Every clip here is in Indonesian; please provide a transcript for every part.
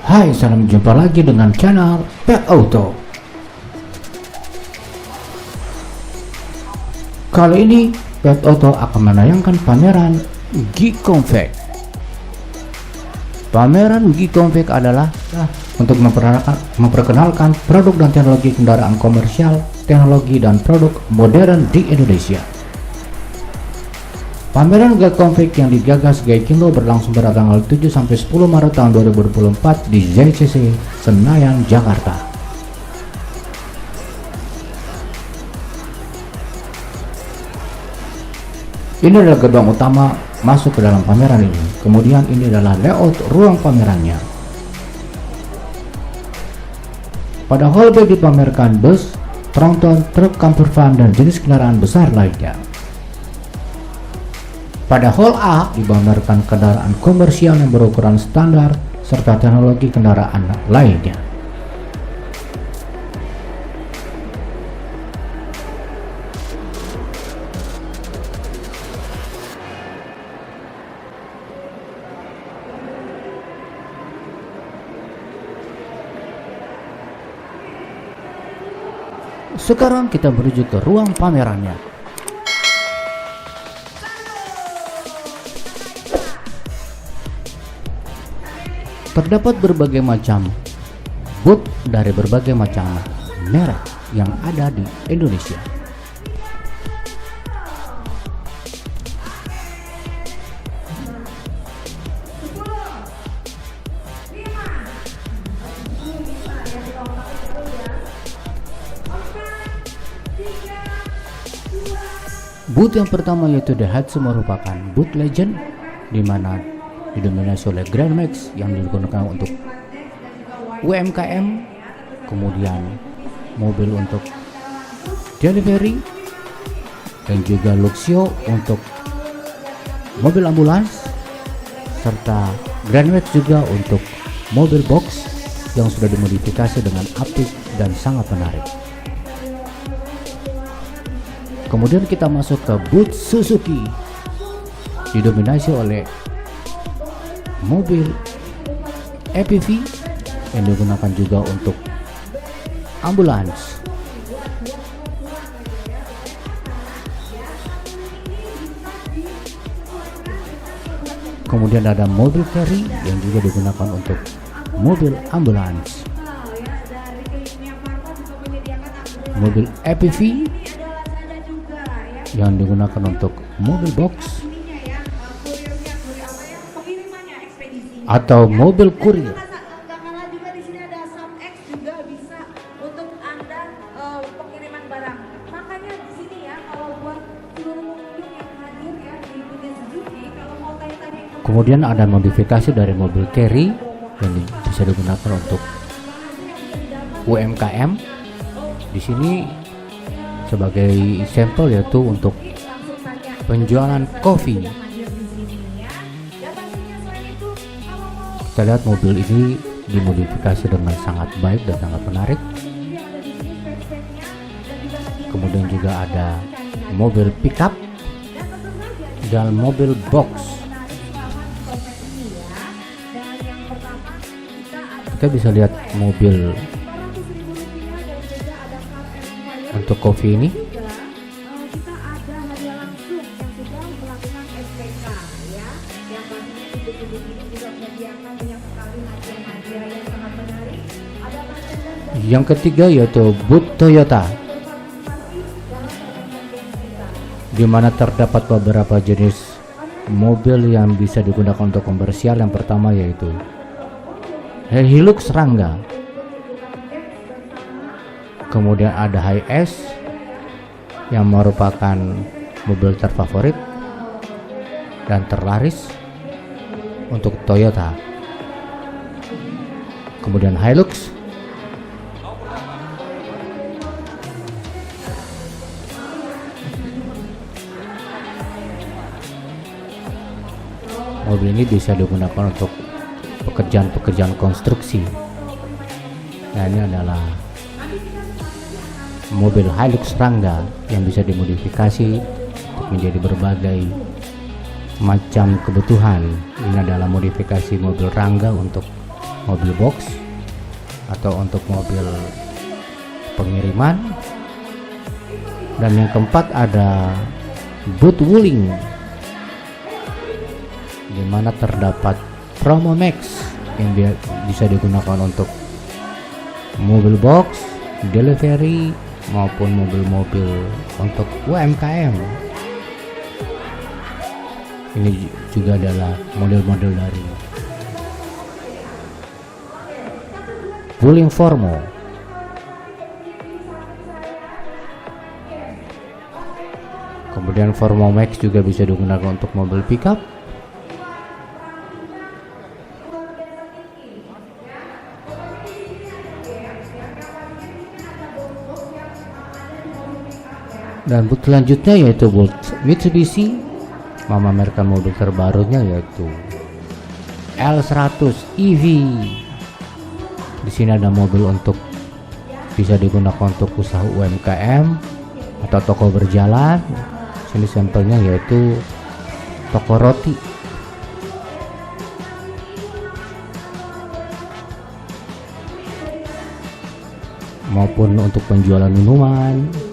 Hai, salam jumpa lagi dengan channel Pet Auto. Kali ini Pet Auto akan menayangkan pameran Geek-Convect. Pameran Geek-Convect adalah untuk memperkenalkan produk dan teknologi kendaraan komersial, teknologi dan produk modern di Indonesia. Pameran Geek-Convect yang digagas Gaikindo berlangsung pada tanggal 7-10 Maret tahun 2024 di JCC Senayan, Jakarta. Ini adalah gerbang utama masuk ke dalam pameran ini. Kemudian ini adalah layout ruang pamerannya. Pada hall B dipamerkan bus, tronton, truk, camper van, dan jenis kendaraan besar lainnya. Pada hall A dipamerkan kendaraan komersial yang berukuran standar serta teknologi kendaraan lainnya. Sekarang kita menuju ke ruang pamerannya. Terdapat berbagai macam booth dari berbagai macam merek yang ada di Indonesia. Booth yang pertama yaitu Daihatsu merupakan booth legend, di mana didominasi oleh Grand Max yang digunakan untuk UMKM, kemudian mobil untuk delivery, dan juga Luxio untuk mobil ambulans, serta Grand Max juga untuk mobil box yang sudah dimodifikasi dengan apik dan sangat menarik. Kemudian kita masuk ke booth Suzuki, didominasi oleh mobil EPV yang digunakan juga untuk ambulans. Kemudian ada mobil carry yang juga digunakan untuk mobil ambulans. Mobil EPV yang digunakan untuk mobil box atau mobil kurir. Kemudian ada modifikasi dari mobil carry yang bisa digunakan untuk UMKM. Di sini sebagai sampel yaitu untuk penjualan kopi. Kita lihat mobil ini dimodifikasi dengan sangat baik dan sangat menarik. Kemudian juga ada mobil pickup dan mobil box. Kita bisa lihat mobil untuk kopi ini. Yang ketiga yaitu booth Toyota, di mana terdapat beberapa jenis mobil yang bisa digunakan untuk komersial. Yang pertama yaitu Hilux Rangga. Kemudian ada Hiace yang merupakan mobil terfavorit dan terlaris untuk Toyota. Kemudian Hilux. Mobil ini bisa digunakan untuk pekerjaan-pekerjaan konstruksi. Nah, ini adalah mobil Hilux Rangga yang bisa dimodifikasi untuk menjadi berbagai macam kebutuhan. Ini adalah modifikasi mobil Rangga untuk mobil box atau untuk mobil pengiriman. Dan yang keempat ada boot wheeling, di mana terdapat Promo Max yang bisa digunakan untuk mobil box, delivery maupun mobil-mobil untuk UMKM. Ini juga adalah model-model dari Wuling Formo. Kemudian Formo Max juga bisa digunakan untuk mobil pickup. Dan boot selanjutnya yaitu boot Mitsubishi memamerkan mobil terbarunya yaitu L100 EV. Di sini ada mobil untuk bisa digunakan untuk usaha UMKM atau toko berjalan. Sini sampelnya yaitu toko roti. Maupun untuk penjualan minuman.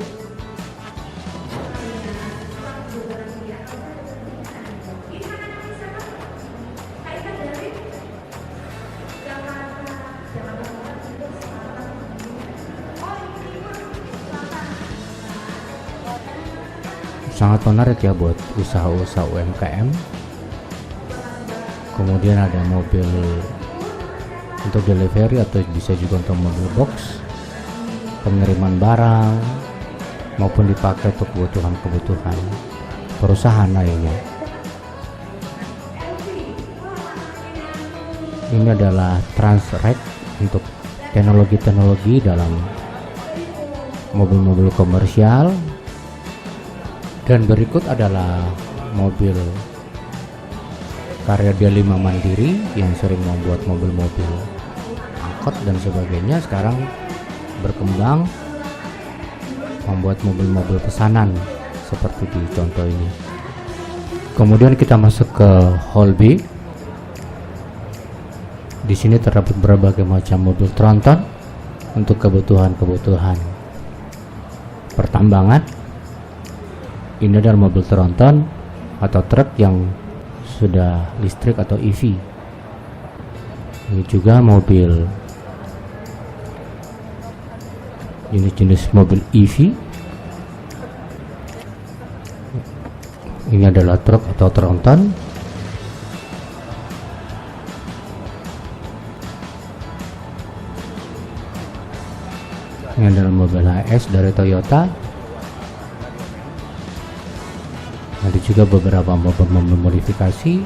Sangat menarik ya buat usaha-usaha UMKM. Kemudian ada mobil untuk delivery atau bisa juga untuk mobil box, pengiriman barang maupun dipakai untuk kebutuhan perusahaan lainnya. Ini adalah Transrek untuk teknologi-teknologi dalam mobil-mobil komersial. Dan berikut adalah mobil karya D5 Mandiri yang sering membuat mobil-mobil angkot dan sebagainya. Sekarang berkembang membuat mobil-mobil pesanan seperti di contoh ini. Kemudian kita masuk ke Hall B. Di sini terdapat berbagai macam mobil tronton untuk kebutuhan pertambangan. Ini adalah mobil tronton atau truk yang sudah listrik atau EV. Ini juga mobil jenis-jenis mobil EV. Ini adalah truk atau tronton. Ini adalah mobil HS dari Toyota. Ada juga beberapa mobil modifikasi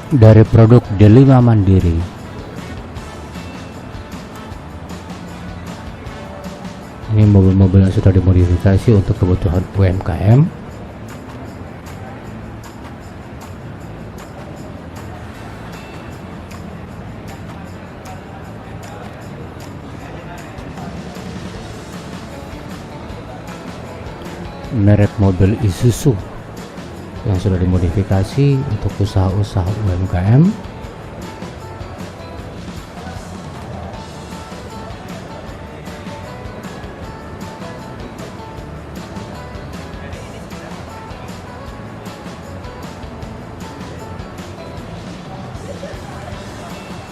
dari produk D5 Mandiri. Ini mobil-mobil yang sudah dimodifikasi untuk kebutuhan UMKM. Merek mobil Isuzu yang sudah dimodifikasi untuk usaha-usaha UMKM.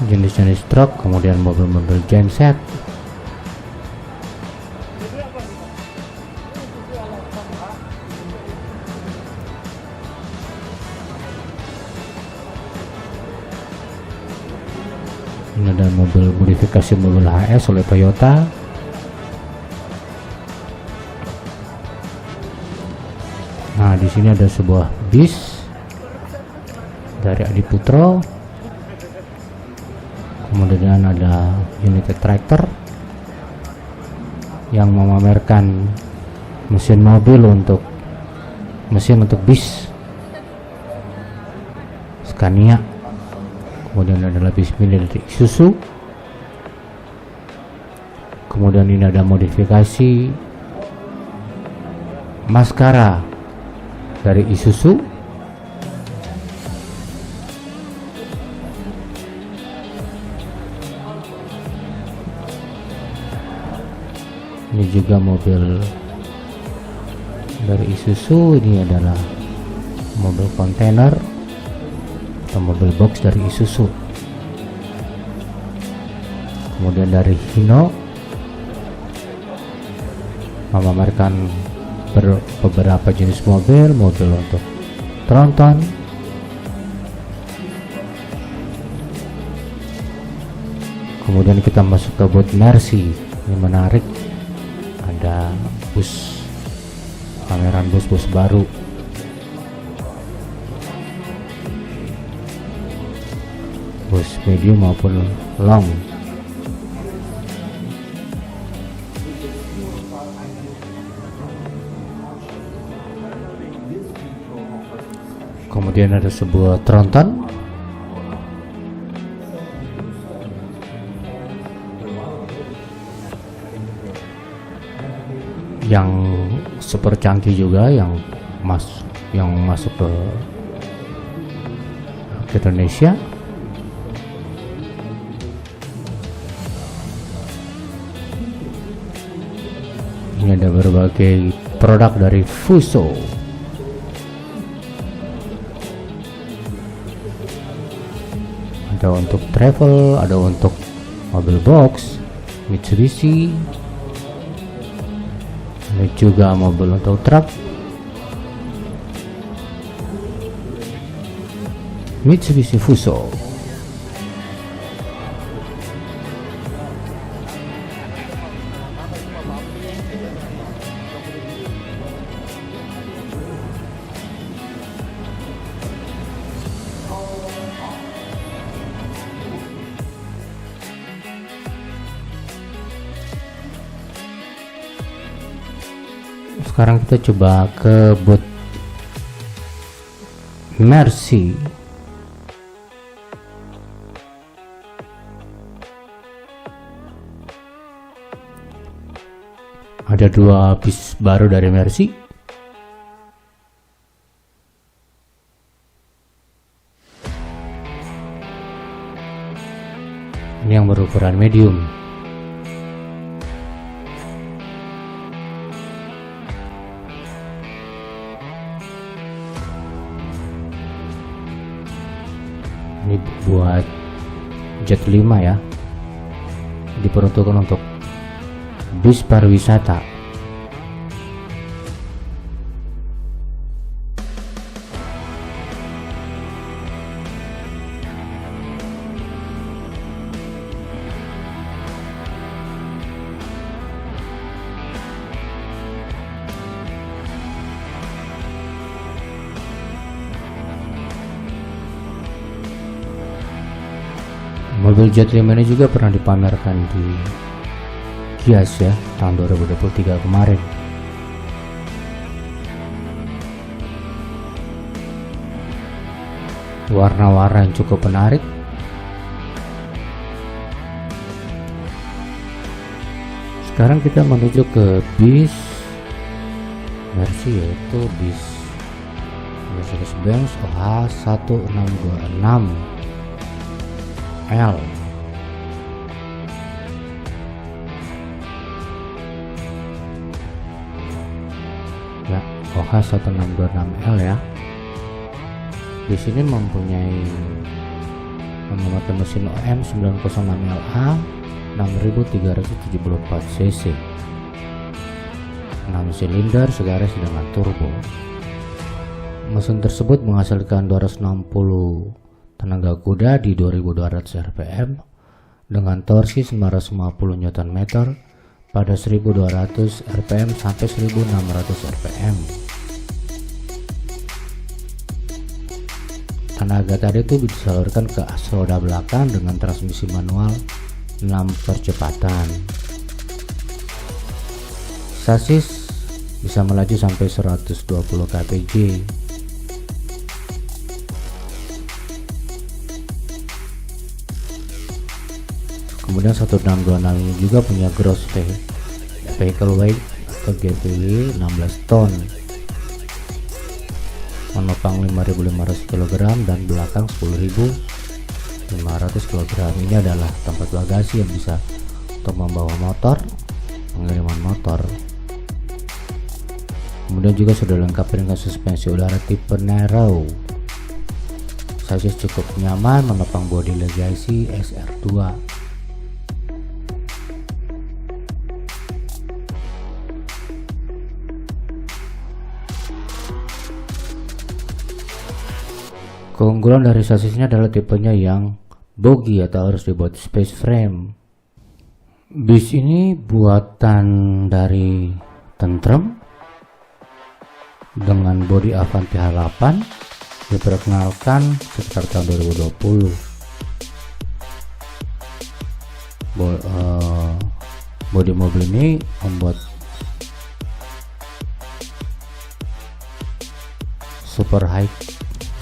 Jenis-jenis truk, kemudian mobil-mobil genset. Ini ada mobil modifikasi mobil HS oleh Toyota. Nah, di sini ada sebuah bis dari Adi Putro. Kemudian ada unit tractor yang memamerkan mesin untuk bis Scania. Kemudian ada lapis milik dari Isuzu. Kemudian ini ada modifikasi Mascara dari Isuzu. Ini juga mobil dari Isuzu. Ini adalah mobil kontainer atau mobil box dari Isuzu. Kemudian dari Hino memamerkan beberapa jenis mobil untuk tronton. Kemudian kita masuk ke booth Mercy. Ini menarik, ada bus, pameran bus-bus baru. Bus medium maupun long. Kemudian ada sebuah tronton yang super canggih juga, yang masuk ke Indonesia. Ini ada berbagai produk dari Fuso. Ada untuk travel, ada untuk mobil box Mitsubishi, ada juga mobil untuk truk Mitsubishi Fuso. Sekarang kita coba ke booth Mercy. Ada 2 bis baru dari Mercy. Ini yang berukuran medium. Ini buat Jet 5 ya, diperuntukkan untuk bis pariwisata. Mobil Jet 5 ini juga pernah dipamerkan di Gias ya, tahun 2023 kemarin. Warna-warna yang cukup menarik. Sekarang kita menuju ke bis Mercy, yaitu bis Mercedes-Benz OH1626L. Ya, OH1626L ya. Di sini memakai mesin OM 906LA 6374 cc, 6 silinder segaris dengan turbo. Mesin tersebut menghasilkan 260 tenaga kuda di 2200 rpm dengan torsi 950 Nm pada 1200 rpm sampai 1600 rpm. Tenaga tadi itu disalurkan ke as roda belakang dengan transmisi manual 6 percepatan. Sasis bisa melaju sampai 120 kpj. Kemudian 1626 ini juga punya gross vehicle weight atau GVW 16 ton, menopang 5.500 kg dan belakang 10.500 kg. Ini adalah tempat bagasi yang bisa untuk membawa motor, pengiriman motor. Kemudian juga sudah lengkap dengan suspensi udara tipe Narrow. Sasis cukup nyaman menopang bodi Legacy SR2. Keunggulan dari sasisnya adalah tipenya yang bogi atau harus dibuat space frame. Bis ini buatan dari Tentrem dengan bodi Avanti H8, diperkenalkan sekitar tahun 2020. Bodi mobil ini membuat super high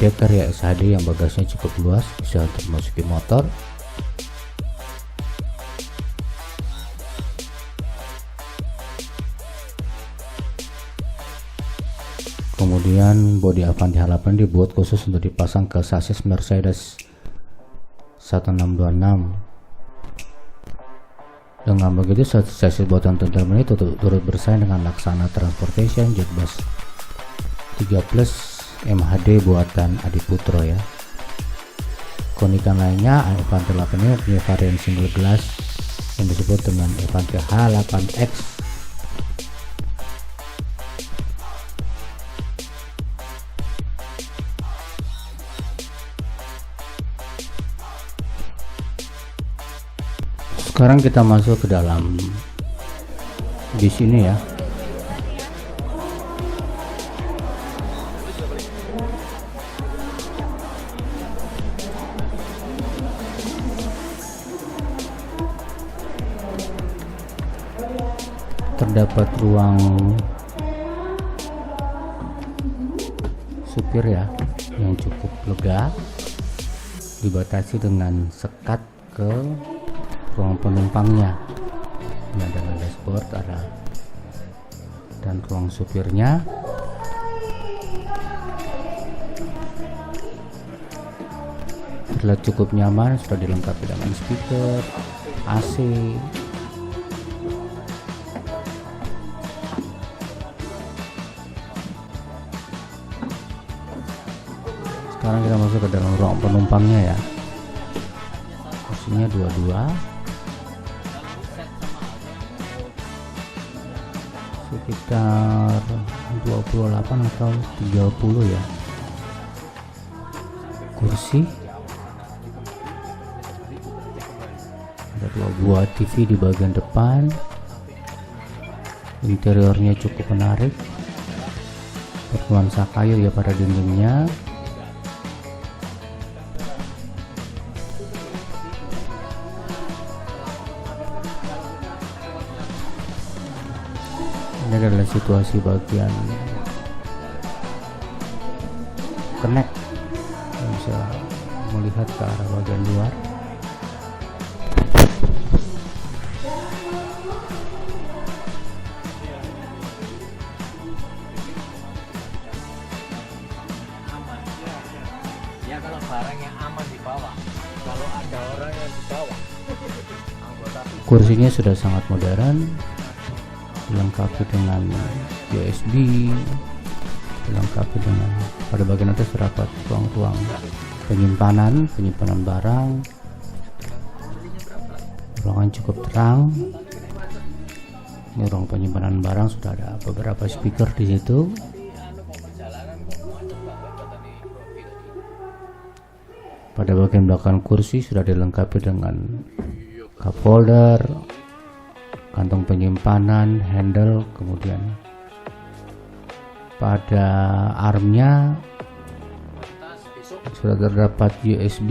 decker ya SHD yang bagasinya cukup luas, bisa untuk memasuki motor. Kemudian bodi Avanti H8 dibuat khusus untuk dipasang ke sasis Mercedes 1626. Dengan begitu sasis buatan Tentrem ini turut bersaing dengan Laksana Transportation Jetbus 3 Plus MHD buatan Adiputro ya. Keunikan lainnya, Avanti H8 ini punya varian single glass yang disebut dengan Avanti H8X. Sekarang kita masuk ke dalam di sini ya. Terdapat ruang supir ya yang cukup lega, dibatasi dengan sekat ke ruang penumpangnya. Ini adalah dashboard dan ruang supirnya. Terlihat cukup nyaman, sudah dilengkapi dengan speaker, AC. Sekarang kita masuk ke dalam ruang penumpangnya ya. Kursinya dua-dua, sekitar 28 atau 30 ya kursi. Ada 2 buah TV di bagian depan. Interiornya cukup menarik, bernuansa kayu ya pada dindingnya. Ini adalah situasi bagian connect yang bisa melihat ke arah bagian luar. Ya kalau barang yang aman dibawa, kalau ada orang yang dibawa Kursinya sudah sangat modern, dilengkapi dengan USB, dilengkapi dengan pada bagian atas terdapat ruang-ruang penyimpanan barang. Ruangan cukup terang. Ini ruang penyimpanan barang, sudah ada beberapa speaker di situ. Pada bagian belakang kursi sudah dilengkapi dengan cup holder, kantong penyimpanan, handle, kemudian pada armnya sudah terdapat USB.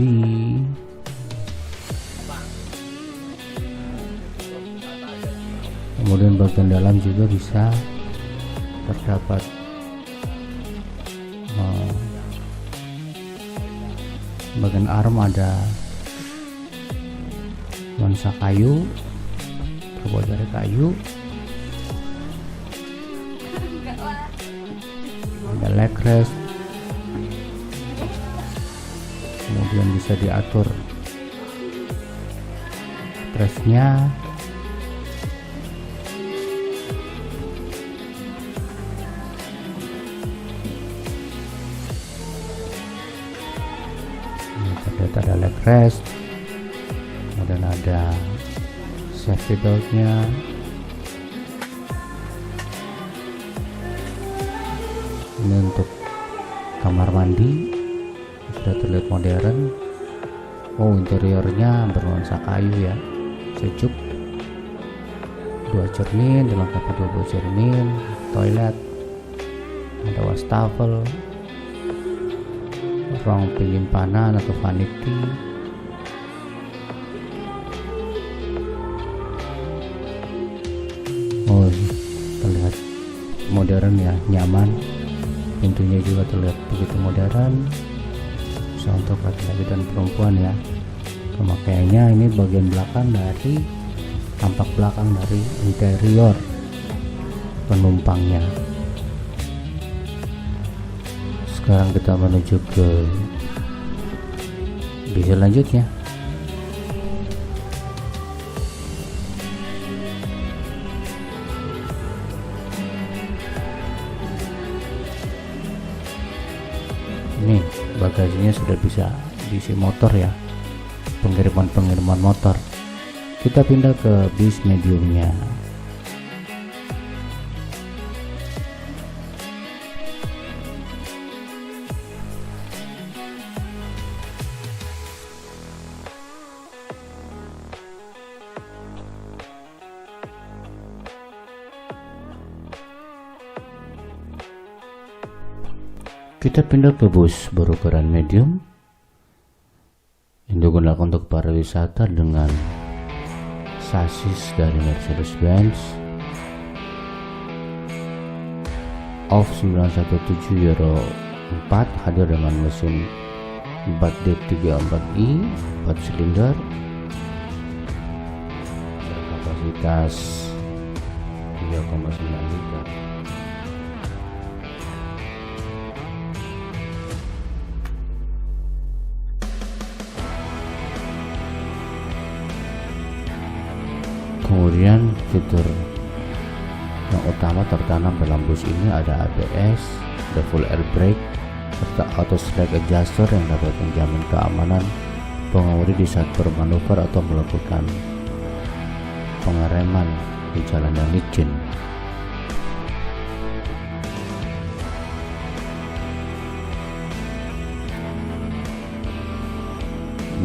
Kemudian bagian dalam juga bisa terdapat bagian arm ada nuansa kayu, terbuat dari kayu. Ada leg rest, kemudian bisa diatur pressnya. leg rest, kemudian ada safety beltnya, ini untuk kamar mandi sudah terlihat modern. Interiornya bernuansa kayu ya, sejuk. 2 cermin, dilengkapi 2 cermin, toilet, ada wastafel, ruang penyimpanan atau vanity, terlihat modern ya, nyaman. Pintunya juga terlihat begitu modern, bisa untuk laki-laki dan perempuan ya. Pemakaiannya ini bagian belakang dari tampak belakang dari interior penumpangnya. Sekarang kita menuju ke bis selanjutnya. Ini bagasinya sudah bisa diisi motor ya, pengiriman motor. Kita pindah ke bis mediumnya. Kita pindah ke bus berukuran medium yang digunakan untuk para wisata dengan sasis dari Mercedes-Benz OFF 917 Euro 4, hadir dengan mesin 4D34i 4 silinder berkapasitas 3,9 liter. Kemudian fitur yang utama tertanam dalam bus ini ada ABS, ada full air brake, serta auto slack adjuster yang dapat menjamin keamanan pengemudi di saat bermanuver atau melakukan pengereman di jalan yang licin.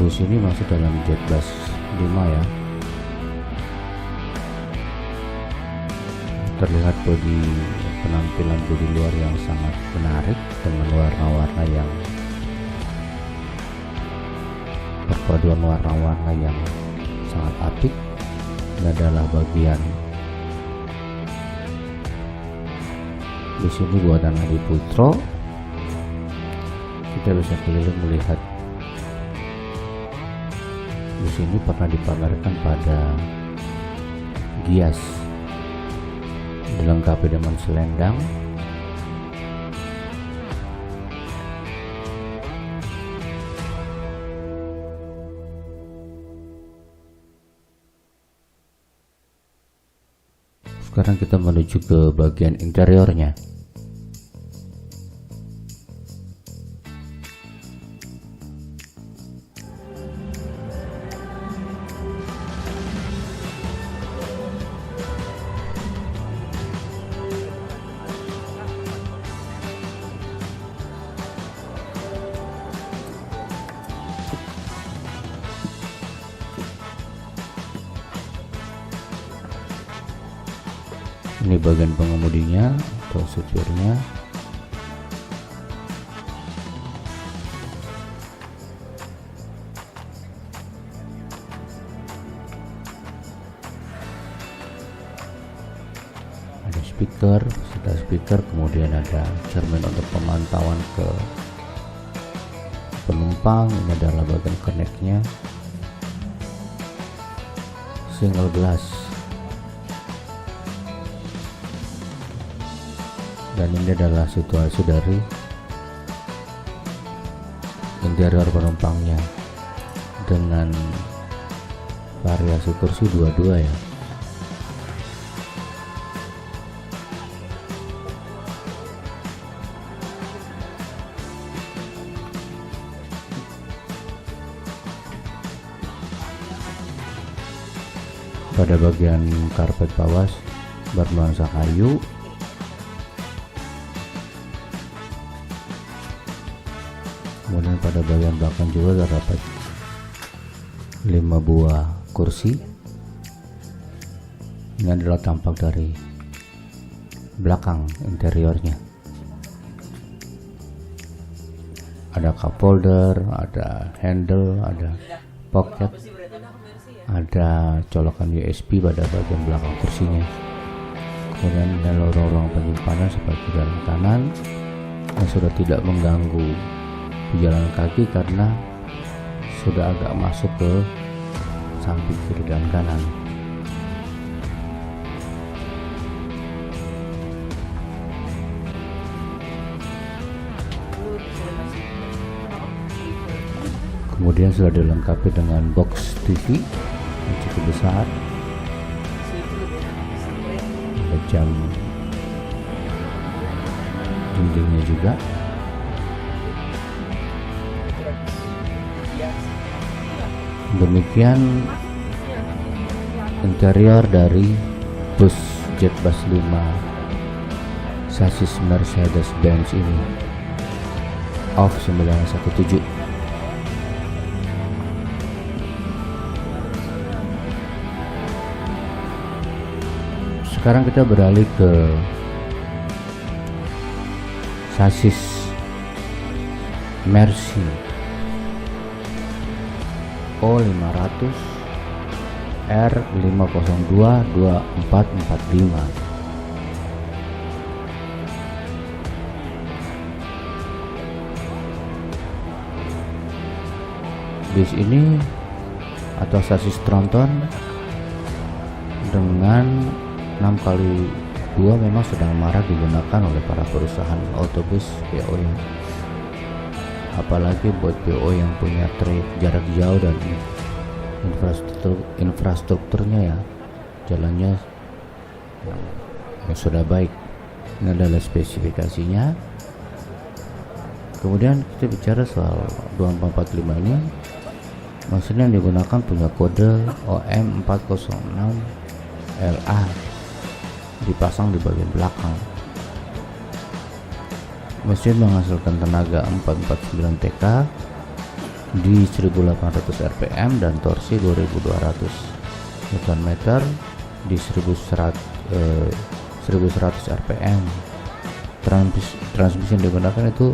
Bus ini masuk dalam Jetbus 5 ya. Terlihat penampilan bodi luar yang sangat menarik dengan warna-warna yang perpaduan warna-warna yang sangat apik. Ini adalah bagian di sini buatan Adi Putro. Kita bisa keliling melihat di sini pernah dipamerkan pada Gias, dilengkapi dengan selendang, sekarang kita menuju ke bagian interiornya. Ini bagian pengemudinya atau supirnya. Ada speaker, setelah speaker kemudian ada cermin untuk pemantauan ke penumpang. Ini adalah bagian connect-nya, single glass. Dan ini adalah situasi dari interior penumpangnya dengan variasi kursi dua-dua ya. Pada bagian karpet bawah bernuansa kayu. Kemudian pada bagian belakang juga terdapat 5 buah kursi. Ini adalah tampak dari belakang interiornya. Ada cup holder, ada handle, ada pocket, ada colokan USB pada bagian belakang kursinya. Kemudian ada lorong-lorong penyimpanan seperti dalam kanan yang sudah tidak mengganggu pejalan kaki karena sudah agak masuk ke samping kiri dan kanan. Kemudian sudah dilengkapi dengan box TV yang cukup besar, ada jam dindingnya juga. Demikian interior dari bus Jetbus 5 sasis Mercedes-Benz ini OFF 917. Sekarang kita beralih ke sasis Mercy O500 R5022445. Bis ini atau sasis tronton dengan 6x2 memang sedang marak digunakan oleh para perusahaan otobus PO yang apalagi buat PO yang punya trayek jarak jauh dan infrastrukturnya ya jalannya yang sudah baik. Ini adalah spesifikasinya. Kemudian kita bicara soal 2445 ini, mesin yang digunakan punya kode OM406LA dipasang di bagian belakang. Mesin menghasilkan tenaga 449 TK di 1800 rpm dan torsi 2200 Nm di 1100 rpm. Transmisi yang digunakan itu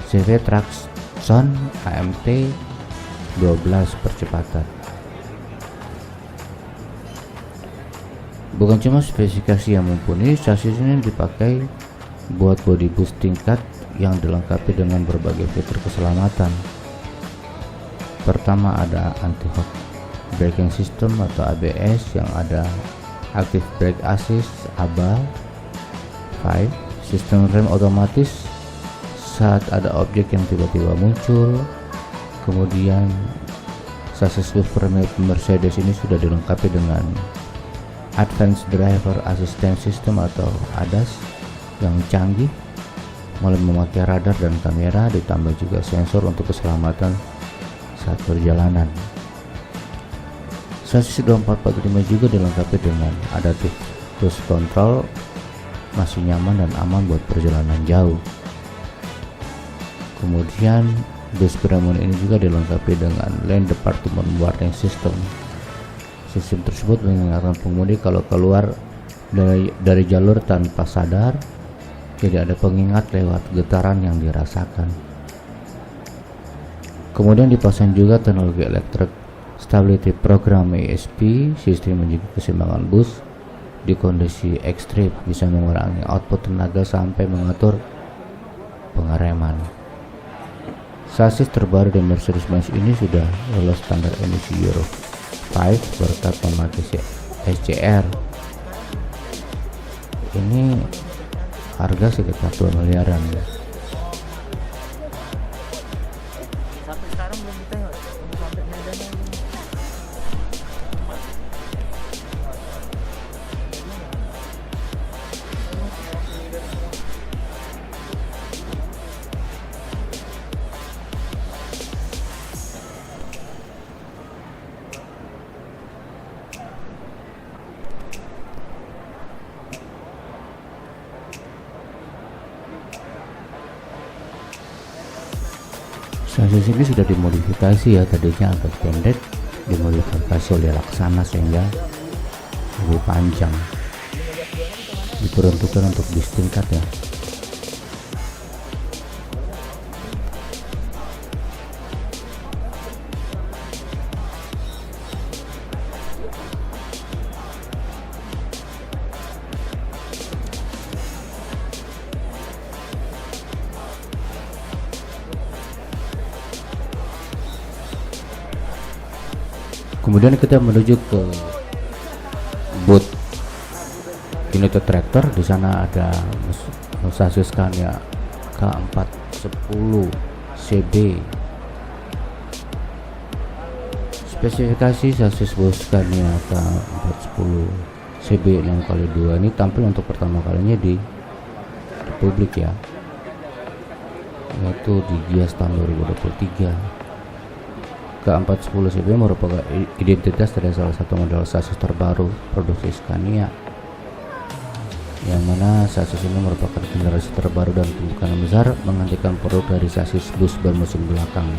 CV Traxxon AMT 12 percepatan. Bukan cuma spesifikasi yang mumpuni, sasis ini dipakai buat body bus tingkat yang dilengkapi dengan berbagai fitur keselamatan. Pertama ada anti-hook braking system atau ABS yang ada active brake assist ABA 5, sistem rem otomatis saat ada objek yang tiba-tiba muncul. Kemudian sasis bus Mercedes ini sudah dilengkapi dengan Advanced Driver Assistance System atau ADAS yang canggih, mulai memakai radar dan kamera, ditambah juga sensor untuk keselamatan saat perjalanan. Sasis 2445 juga dilengkapi dengan adaptive cruise control, masih nyaman dan aman buat perjalanan jauh. Kemudian bus Bremon ini juga dilengkapi dengan lane department warning system. Sistem tersebut mengingatkan pengemudi kalau keluar dari jalur tanpa sadar, tidak ada pengingat lewat getaran yang dirasakan. Kemudian dipasang juga teknologi Electric Stability Program ESP, sistem menjaga keseimbangan bus di kondisi ekstrim, bisa mengurangi output tenaga sampai mengatur pengereman. Sasis terbaru dari Mercedes-Benz ini sudah lolos standar emisi Euro 5 berkat memakai SCR. Ini harga sekitar 2 miliaran ya. Sampai sekarang belum ditengok, tunggu sampai medannya. Sasis ini sudah dimodifikasi ya, tadinya agak pendek, dimodifikasi oleh Laksana sehingga lebih panjang, diperuntukkan untuk bis tingkat ya. Kemudian kita menuju ke booth United Tractor. Di sana ada sasis Scania K410 CB. Spesifikasi sasis bus Scania K410 CB 6x2 ini tampil untuk pertama kalinya di publik ya, yaitu di Gias tahun 2023. K410 CB merupakan identitas dari salah satu model sasis terbaru produksi Scania, yang mana sasis ini merupakan generasi terbaru dan kemungkinan besar menggantikan produk dari sasis bus bermesin belakang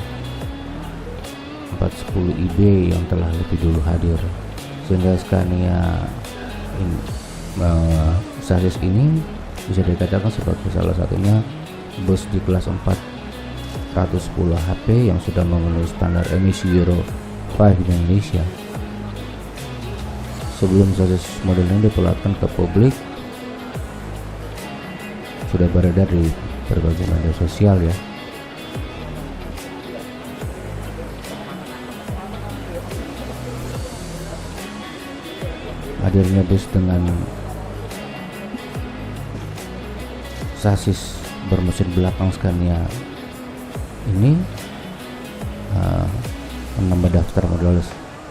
410 IB yang telah lebih dulu hadir, sehingga Scania sasis ini bisa dikatakan sebagai salah satunya bus di kelas 410 HP yang sudah memenuhi standar emisi Euro 5 di Indonesia. Sebelum sasis model ini diperlihatkan ke publik, sudah beredar di berbagai media sosial ya. Hadirnya bus dengan sasis bermesin belakang Scania ini menambah daftar model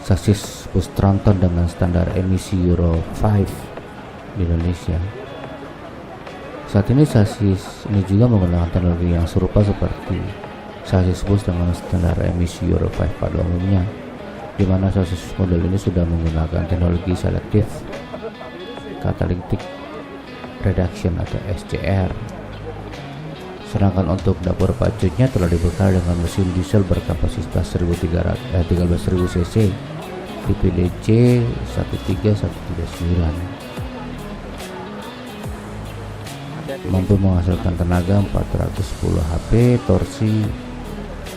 sasis bus tronton dengan standar emisi Euro 5 di Indonesia. Saat ini sasis ini juga menggunakan teknologi yang serupa seperti sasis bus dengan standar emisi Euro 5 pada umumnya, di mana sasis model ini sudah menggunakan teknologi selective catalytic reduction atau SCR. Sedangkan untuk dapur pacunya telah dibekali dengan mesin diesel berkapasitas 13.000 cc tipe DC 13139, mampu menghasilkan tenaga 410 HP, torsi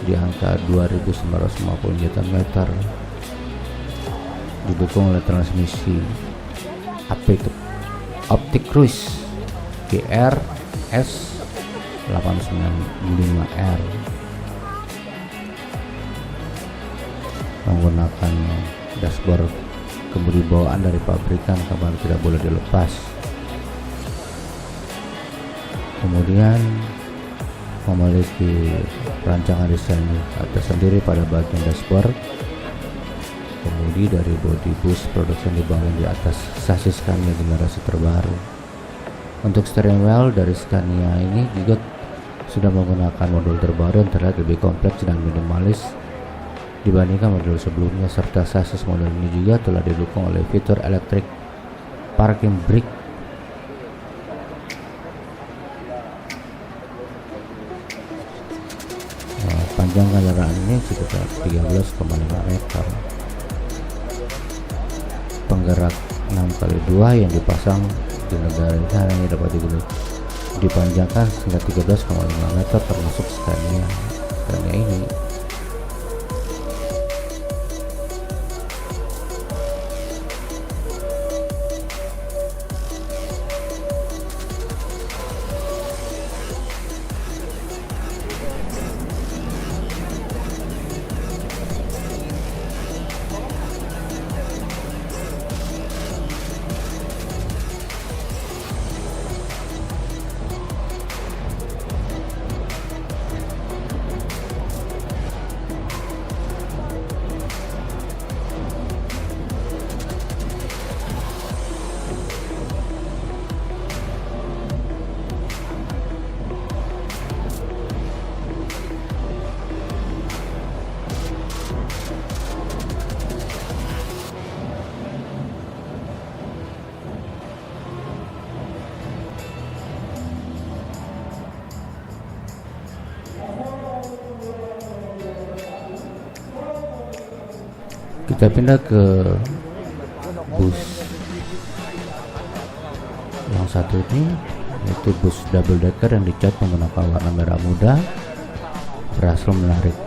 di angka 2950 Nm, didukung oleh transmisi Optic Cruise GR-S 895R menggunakan dashboard kemudi bawaan dari pabrikan, kabar tidak boleh dilepas. Kemudian memiliki rancangan desain tersendiri pada bagian dashboard. Kemudi dari bodi bus produksi dibangun di atas sasis Scania generasi terbaru. Untuk steering wheel dari Scania ini juga sudah menggunakan modul terbaru yang terlihat lebih kompleks dan minimalis dibandingkan model sebelumnya, serta sasis model ini juga telah didukung oleh fitur electric parking brake. Panjang kendaraan ini sekitar 13,5 meter. Penggerak 6x2 yang dipasang di negara ini hanya dapat dipanjangkan hingga 13,5 meter termasuk Scania ini. Kita pindah ke bus yang satu ini, yaitu bus double decker yang dicat menggunakan warna merah muda, berhasil menarik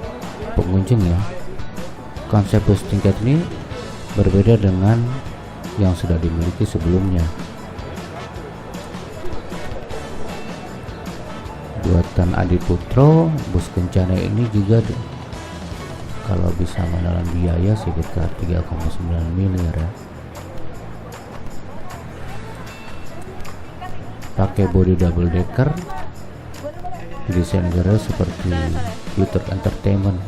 pengunjung ya. Konsep bus tingkat ini berbeda dengan yang sudah dimiliki sebelumnya. Buatan Adi Putro, bus Kencana ini juga kalau bisa menelan biaya sekitar 3,9 miliar ya. Pakai bodi double decker, desain negara seperti Future Entertainment.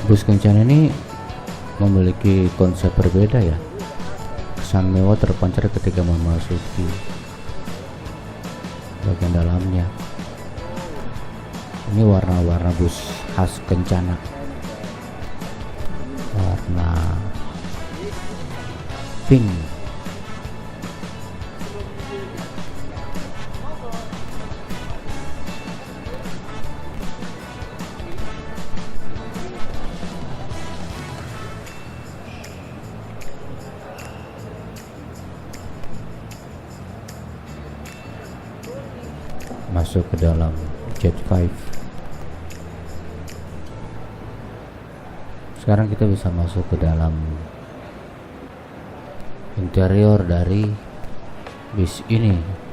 Bus Kencana ini memiliki konsep berbeda ya. Kesan mewah terpancar ketika memasuki bagian dalamnya. Ini warna-warna bus khas Kencana, warna pink. Masuk ke dalam Jet 5. Sekarang kita bisa masuk ke dalam interior dari bis ini.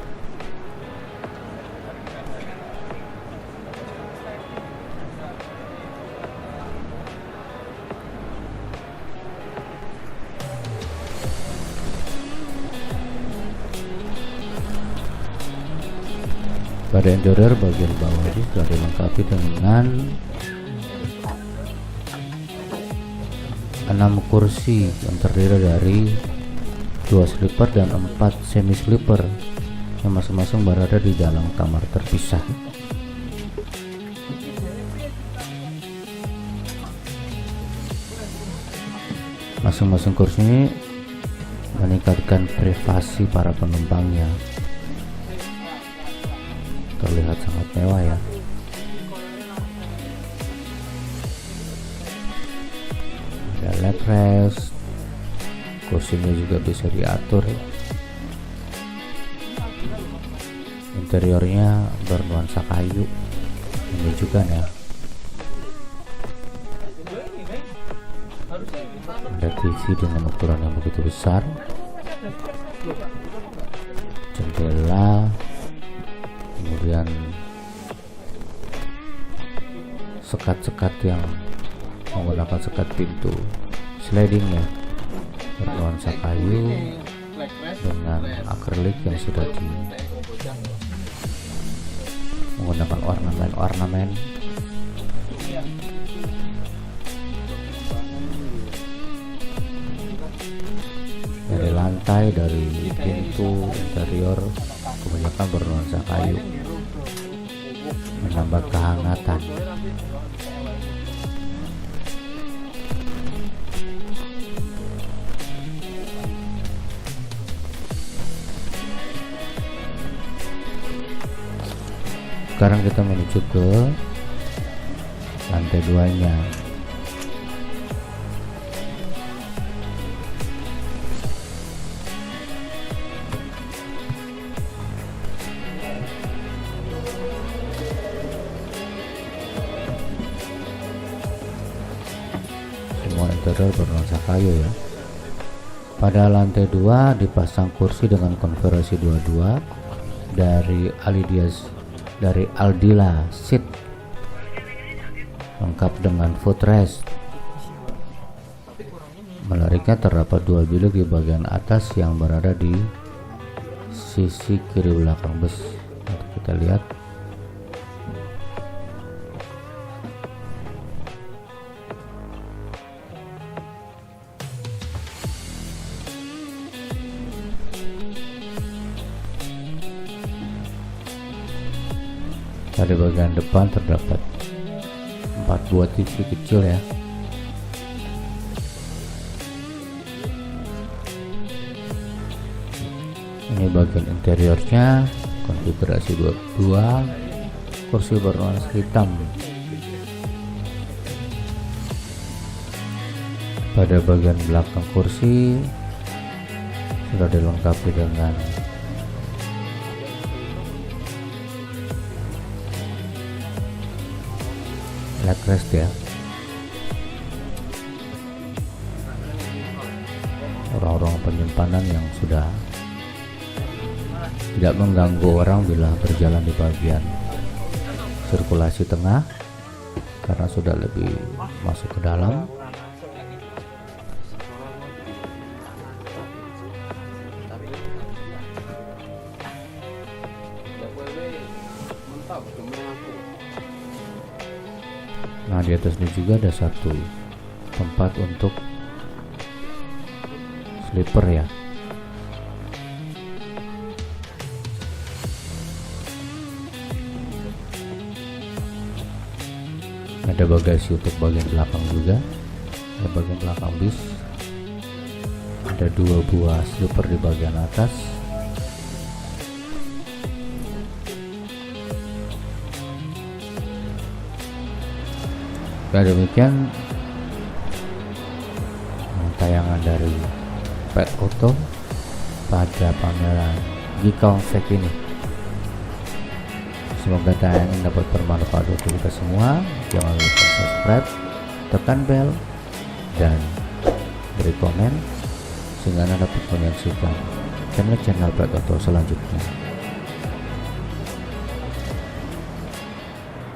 Pada interior bagian bawah ini sudah dilengkapi dengan 6 kursi yang terdiri dari 2 sleeper dan 4 semi sleeper yang masing-masing berada di dalam kamar terpisah. Masing-masing kursi ini meningkatkan privasi para penumpangnya. Terlihat sangat mewah ya. Ada leg rest, kursinya juga bisa diatur. Interiornya bernuansa kayu, menunjukkan ya. Ada TV dengan ukuran yang begitu besar, jendela, kemudian sekat-sekat yang menggunakan sekat pintu sliding ya, bernuansa kayu dengan akrilik yang sudah menggunakan ornamen. Dari lantai, dari pintu interior kebanyakan bernuansa kayu, menambah kehangatan. Sekarang kita menuju ke lantai 2-nya. Semua interior bernuansa kayu ya. Pada lantai 2 dipasang kursi dengan konfigurasi 22 dari Aldila Seat, lengkap dengan footrest. Menariknya terdapat 2 bilik di bagian atas yang berada di sisi kiri belakang bus. Nanti kita lihat. Pada bagian depan terdapat 4 buah TV kecil ya. Ini bagian interiornya, konfigurasi dua kursi berwarna hitam. Pada bagian belakang kursi sudah dilengkapi dengan leg rest ya, ruang-ruang penyimpanan yang sudah tidak mengganggu orang bila berjalan di bagian sirkulasi tengah karena sudah lebih masuk ke dalam. Nah, di atasnya juga ada satu tempat untuk sleeper ya. Ada bagasi untuk bagian belakang juga. Ada bagian belakang bis. Ada 2 buah sleeper di bagian atas. Ya, demikian tayangan dari Pet Auto pada pameran Gcomfect ini. Semoga tayangan ini dapat bermanfaat untuk kita semua. Jangan lupa subscribe, tekan bel, dan beri komen sehingga Anda dapat menyaksikan channel-channel Pet Auto selanjutnya.